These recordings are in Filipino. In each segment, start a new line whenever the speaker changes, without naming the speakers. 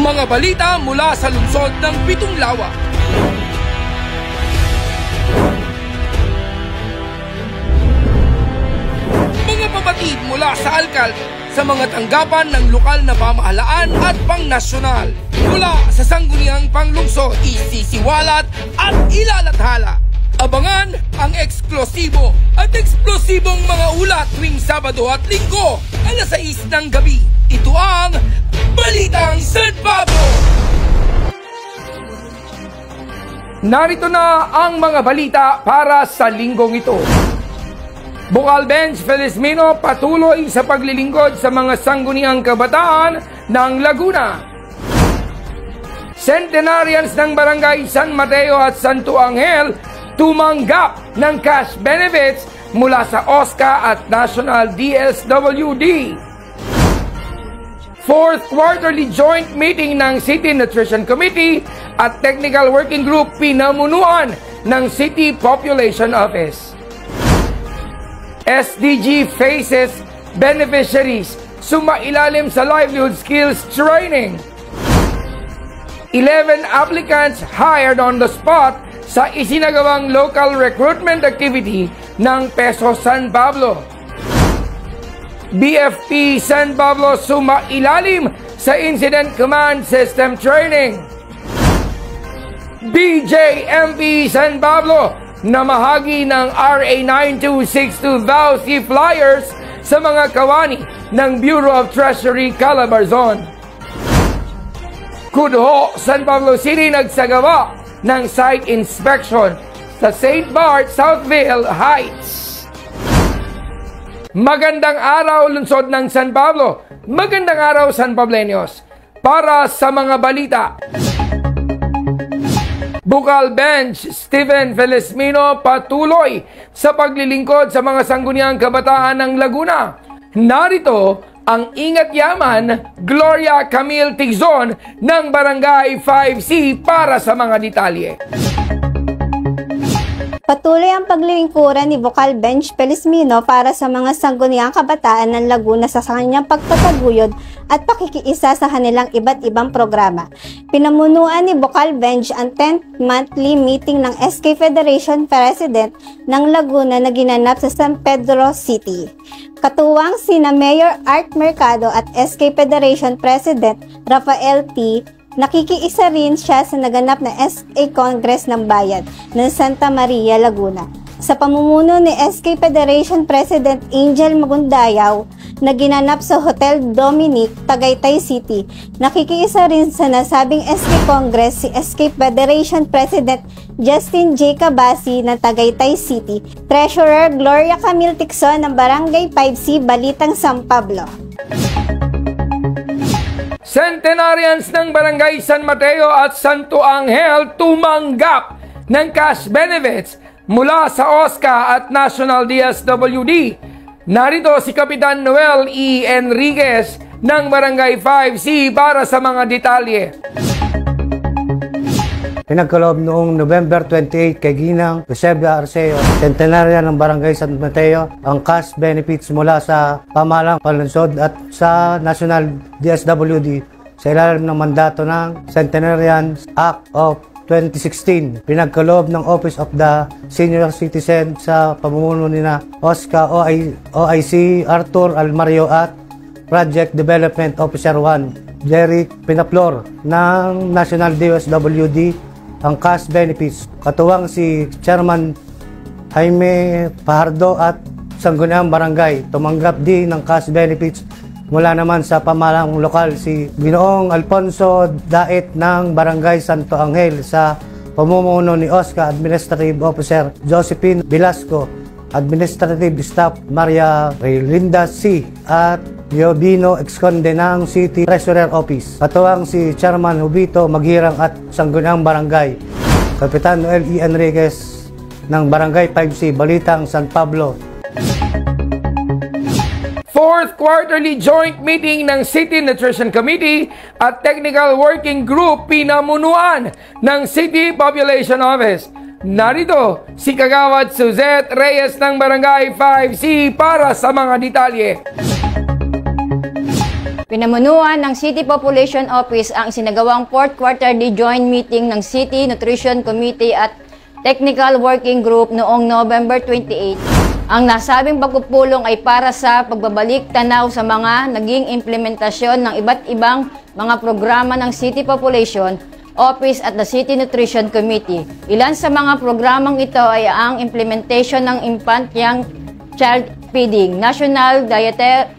Mga balita mula sa lungsod ng Pitong Lawa. Mga pabatid mula sa alkalde sa mga tanggapan ng lokal na pamahalaan at pangnasyonal. Mula sa sangguniang panglungsod, isisiwalat at ilalathala. Abangan ang eksklusibo at eksplosibong mga ulat tuwing Sabado at Linggo, alas 6 ng gabi. Ito ang Balitang San Pablo! Narito na ang mga balita para sa linggong ito. Bukal Bench Felizmino patuloy sa paglilingkod sa mga sangguniang kabataan ng Laguna. Centenarians ng Barangay San Mateo at Santo Angel tumanggap ng cash benefits mula sa OSCA at National DSWD. Fourth quarterly joint meeting ng City Nutrition Committee at Technical Working Group pinamunuan ng City Population Office. SDG faces beneficiaries sumailalim sa livelihood skills training. 11 applicants hired on the spot sa isinagawang local recruitment activity ng Peso San Pablo. BFP San Pablo sumailalim sa Incident Command System Training. BJMP San Pablo namahagi ng RA 9262 VAUSI flyers sa mga kawani ng Bureau of Treasury Calabarzon. Cudho, San Pablo City nagsagawa ng site inspection sa St. Bart, Southville Heights. Magandang araw, lungsod ng San Pablo. Magandang araw, San Pableños. Para sa mga balita, Bukal Bench Stephen Felizmino patuloy sa paglilingkod sa mga sangguniang kabataan ng Laguna. Narito ang Ingat Yaman Gloria Camille Tigzon ng Barangay 5C para sa mga detalye.
Patuloy ang paglilingkuran ni Bukal Bench Felizmino para sa mga sangguniang kabataan ng Laguna sa kanyang pagtataguyod at pakikiisa sa kanilang iba't ibang programa. Pinamunuan ni Bukal Bench ang 10th monthly meeting ng SK Federation President ng Laguna na ginanap sa San Pedro City. Katuwang sina Mayor Art Mercado at SK Federation President Rafael T. Nakikiisa rin siya sa naganap na SK Congress ng Bayan ng Santa Maria, Laguna. Sa pamumuno ni SK Federation President Angel Magundayaw na ginanap sa Hotel Dominic, Tagaytay City, nakikiisa rin sa nasabing SK Congress si SK Federation President Justin J. Cabasi ng Tagaytay City, Treasurer Gloria Camille Tigzon ng Barangay 5C, Balitang San Pablo.
Centenarians ng Barangay San Mateo at Santo Angel tumanggap ng cash benefits mula sa OSCA at National DSWD. Narito si Kapitan Noel E. Enriquez ng Barangay 5C para sa mga detalye.
Pinagkaloob noong November 28 kay Ginang Eusebia Arceo, Centenarian ng Barangay San Mateo, ang cash benefits mula sa pamahalang panlungsod at sa National DSWD sa ilalim ng mandato ng Centenarian Act of 2016. Pinagkaloob ng Office of the Senior Citizen sa pamumuno ni na OSCA OIC Arthur Almario at Project Development Officer 1 Jerry Pinaplor ng National DSWD ang cash benefits. Katuwang si Chairman Jaime Fajardo at Sangguniang Barangay. Tumanggap din ng cash benefits mula naman sa pamahalang lokal si Ginoong Alfonso Daet ng Barangay Santo Angel sa pamumuno ni OSCA Administrative Officer Josephine Velasco, Administrative Staff Maria Relinda C. at Leobino Exconde ng City Treasurer Office. Katuwang si Chairman Hubito Maghirang at Sangguniang Barangay. Kapitan Noel E. Enriquez ng Barangay 5C, Balitang San Pablo.
Fourth quarterly joint meeting ng City Nutrition Committee at Technical Working Group pinamunuan ng City Population Office. Narito si Kagawad Suzette Reyes ng Barangay 5C para sa mga detalye.
Pinamunuan ng City Population Office ang isinagawang 4th Quarterly Joint Meeting ng City Nutrition Committee at Technical Working Group noong November 28. Ang nasabing pagpupulong ay para sa pagbabalik tanaw sa mga naging implementasyon ng iba't ibang mga programa ng City Population Office at the City Nutrition Committee. Ilan sa mga programang ito ay ang implementation ng Infant Young Child Feeding, National Dietary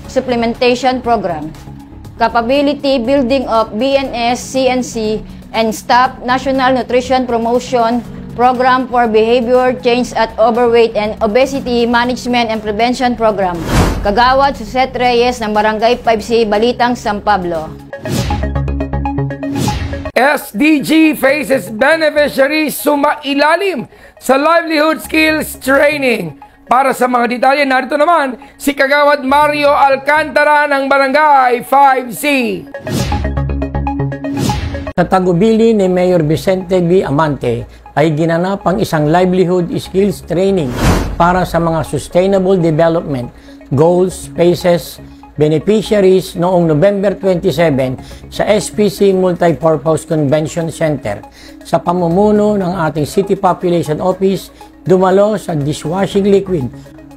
Supplementation Program, Capability Building of BNS, CNC, and Staff National Nutrition Promotion Program for Behavior Change at Overweight and Obesity Management and Prevention Program. Kagawad Jose Reyes ng Barangay 5C, Balitang, San Pablo.
SDG faces beneficiaries sumailalim sa livelihood skills training. Para sa mga detalye, narito naman si Kagawad Mario Alcantara ng Barangay 5C.
Sa tagubili ni Mayor Vicente B. Amante ay ginanap ang isang livelihood skills training para sa mga sustainable development goals, spaces, beneficiaries noong November 27 sa SPC Multipurpose Convention Center. Sa pamumuno ng ating City Population Office, dumalo sa dishwashing liquid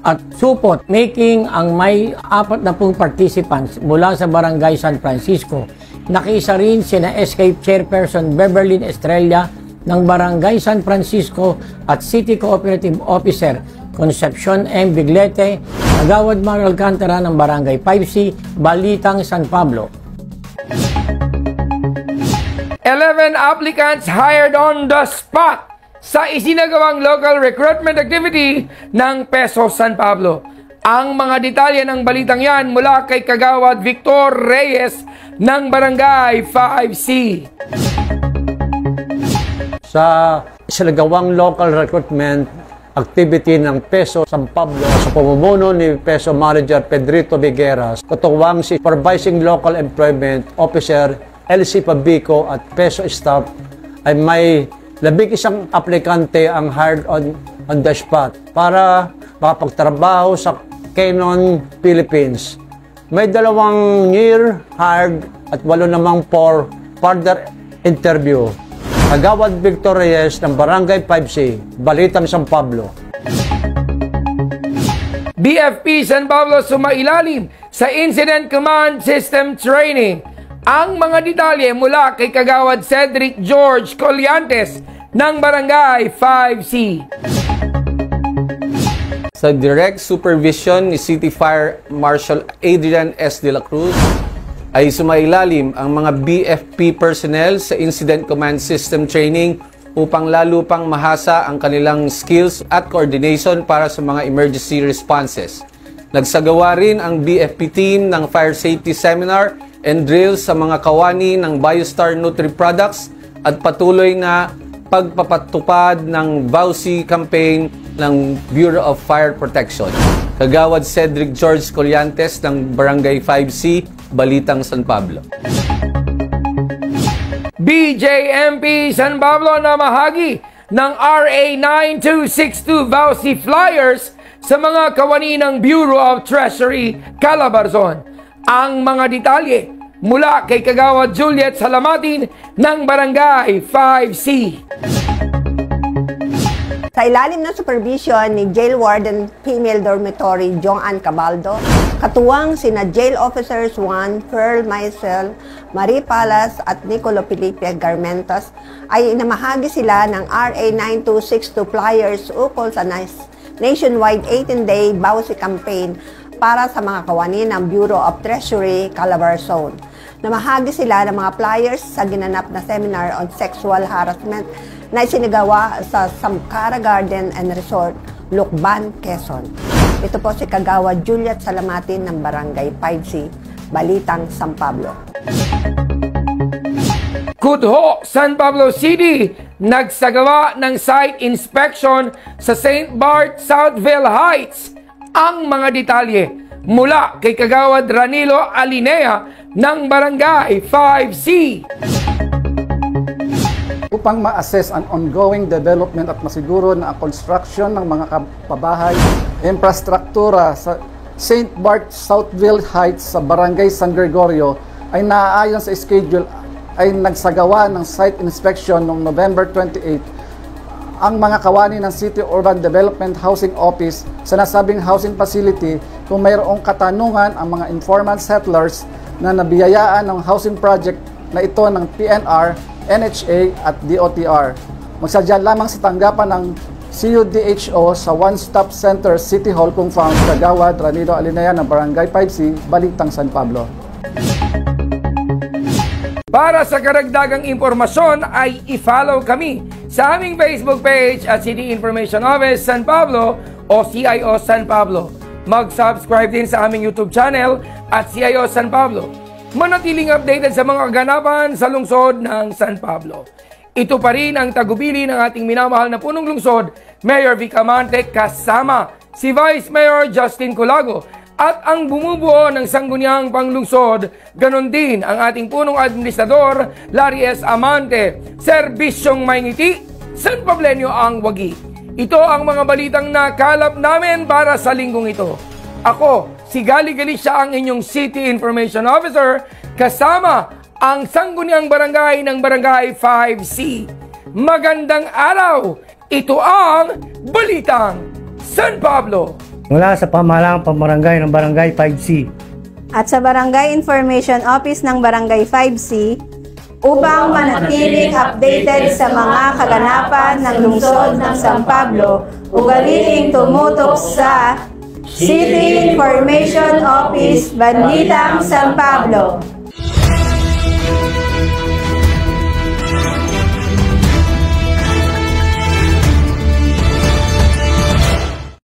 at supot making ang may 40 participants mula sa Barangay San Francisco. Nakiisa rin sina Escape Chairperson Beverly Estrella ng Barangay San Francisco at City Cooperative Officer Concepcion M. Biglete, Kagawad Mario Alcantara ng Barangay 5C, Balitang, San Pablo.
11 applicants hired on the spot sa isinagawang local recruitment activity ng Peso San Pablo. Ang mga detalye ng balitang yan mula kay Kagawad Victor Reyes ng Barangay 5C.
Sa isinagawang local recruitment activity ng Peso San Pablo sa pamumuno ni Peso Manager Pedrito Vigueras, katuwang si Supervising Local Employment Officer LC Pabico at Peso staff, ay may 11 aplikante ang hired on the spot para makapagtrabaho sa Canon, Philippines. May 2 year hired at 8 namang for further interview. Kagawad Victor Reyes ng Barangay 5C, Balitang, San Pablo.
BFP San Pablo sumailalim sa Incident Command System Training. Ang mga detalye mula kay Kagawad Cedric George Colliantes ng Barangay 5C.
Sa direct supervision ni City Fire Marshal Adrian S. De La Cruz, ay sumailalim ang mga BFP personnel sa Incident Command System Training upang lalo pang mahasa ang kanilang skills at coordination para sa mga emergency responses. Nagsagawa rin ang BFP team ng Fire Safety Seminar and drills sa mga kawani ng BioStar Nutri Products at patuloy na pagpapatupad ng VAUSI campaign ng Bureau of Fire Protection. Kagawad Cedric George Colliantes ng Barangay 5C, Balitang, San Pablo.
BJMP San Pablo na mahagi ng RA 9262 VAUSI flyers sa mga kawani ng Bureau of Treasury, Calabarzon. Ang mga detalye mula kay Kagawad Juliet Salamatin ng Barangay 5C.
Sa ilalim ng supervision ni Jail Warden Female Dormitory Joanne Cabaldo, katuwang sina Jail Officers 1, Pearl Maisel, Marie Palas at Nicolo Felipe Garmentos, ay namahagi sila ng RA 9262 flyers ukol sa nationwide 18-day BAUSI campaign para sa mga kawani ng Bureau of Treasury, Calabarzon. Namahagi sila ng mga flyers sa ginanap na seminar on sexual harassment na isinagawa sa Samcara Garden and Resort, Lucban, Quezon. Ito po si Kagawad Juliet Salamatin ng Barangay 5C, Balitang, San Pablo.
Kudho, San Pablo City, nagsagawa ng site inspection sa St. Bart, Southville Heights. Ang mga detalye mula kay Kagawad Ranilo Alinea ng Barangay 5C.
Upang ma-assess ang ongoing development at masiguro na ang construction ng mga pabahay, infrastruktura sa St. Bart Southville Heights sa Barangay San Gregorio ay naaayon sa schedule ay nagsagawa ng site inspection noong November 28 ang mga kawani ng City Urban Development Housing Office sa nasabing housing facility kung mayroong katanungan ang mga informant settlers na nabiyayaan ng housing project na ito ng PNR, NHA at DOTR. Magsadya lamang sa tanggapan ng CUDHO sa One Stop Center City Hall Compound, Kagawad, Ranido Alinea ng Barangay 5C, Balitang, San Pablo.
Para sa karagdagang impormasyon ay i-follow kami sa aming Facebook page at City Information Office San Pablo o CIO San Pablo. Mag-subscribe din sa aming YouTube channel at CIO San Pablo. Manatiling updated sa mga kaganapan sa lungsod ng San Pablo. Ito pa rin ang tagubili ng ating minamahal na punong lungsod, Mayor Vic Amante, kasama si Vice Mayor Justin Colago at ang bumubuo ng sangguniang panglungsod, ganon din ang ating punong administrador, Larry S. Amante, serbisyong may ngiti, San Pablenyo ang wagi. Ito ang mga balitang nakalap namin para sa linggong ito. Ako, si Gali Galicia, ang inyong City Information Officer, kasama ang sangguniang barangay ng Barangay 5C. Magandang araw! Ito ang Balitang San Pablo.
Mula sa pamahalaang pambarangay ng Barangay 5C.
At sa Barangay Information Office ng Barangay 5C, upang manatiling updated sa mga kaganapan ng lungsod ng San Pablo, ugaliing tumutok sa City Information Office, Balitang San Pablo.